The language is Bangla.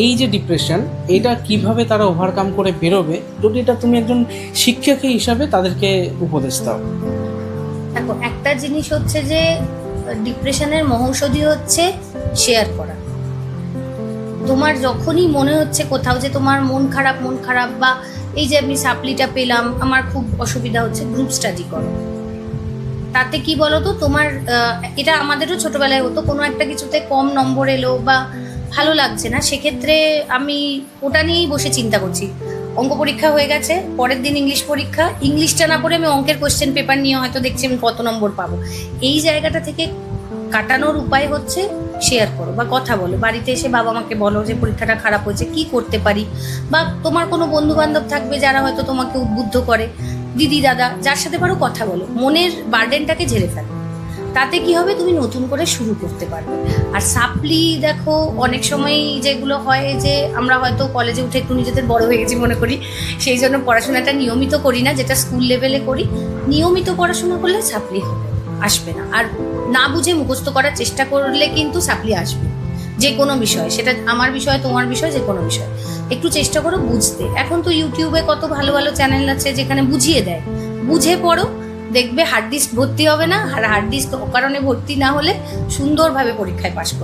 এই যে ডিপ্রেশন, এটা কিভাবে তারা ওভারকাম করে বেরোবে, যদি এটা তুমি একজন শিক্ষিকা হিসাবে তাদেরকে উপদেশ দাও। দেখো, একটা জিনিস হচ্ছে যে ডিপ্রেশনের মহৌষধি হচ্ছে শেয়ার করা। তোমার যখনই মনে হচ্ছে কোথাও যে তোমার মন খারাপ বা এই যে আমি সাপ্লিটা পেলাম, আমার খুব অসুবিধা হচ্ছে, গ্রুপ স্টাডি করো। তাতে কি বলো তো, তোমার এটা আমাদেরও ছোটবেলায় হতো, কোনো একটা কিছুতে কম নম্বর এলো বা ভালো লাগছে না, সেক্ষেত্রে আমি ওটা নিয়েই বসে চিন্তা করছি। অঙ্ক পরীক্ষা হয়ে গেছে, পরের দিন ইংলিশ পরীক্ষা, ইংলিশটা না পড়ে আমি অঙ্কের কোশ্চেন পেপার নিয়ে হয়তো দেখছি আমি কত নম্বর পাবো। এই জায়গাটা থেকে কাটানোর উপায় হচ্ছে শেয়ার করো বা কথা বলো। বাড়িতে এসে বাবা মাকে বলো যে পরীক্ষাটা খারাপ হয়েছে, কি করতে পারি, বা তোমার কোনো বন্ধু বান্ধব থাকবে যারা হয়তো তোমাকে উদ্বুদ্ধ করে, দিদি দাদা, যার সাথে পারো কথা বলো, মনের বার্ডেনটাকে ঝেড়ে ফেলো। তাতে কি হবে, তুমি নতুন করে শুরু করতে পারবে। আর সাপ্লি দেখো, অনেক সময় যেগুলো হয় যে আমরা হয়তো কলেজে উঠে একটু নিজেদের বড় হয়ে গেছি মনে করি, সেই জন্য পড়াশোনাটা নিয়মিত করি না, যেটা স্কুল লেভেলে করি। নিয়মিত পড়াশোনা করলে সাপ্লি আসবে না। আর না বুঝে মুখস্থ করার চেষ্টা করলে কিন্তু সাপ্লি আসবে, যে কোনো বিষয়, সেটা আমার বিষয় তোমার বিষয়, যে কোনো বিষয়। একটু চেষ্টা করো বুঝতে। এখন তো ইউটিউবে কত ভালো ভালো চ্যানেল আছে যেখানে বুঝিয়ে দেয়, বুঝে পড়ো, দেখবে হার্ড ডিস্ক ভর্তি হবে না। আর হার্ড ডিস্ক কারণে ভর্তি না হলে সুন্দরভাবে পরীক্ষায় পাশ করবে।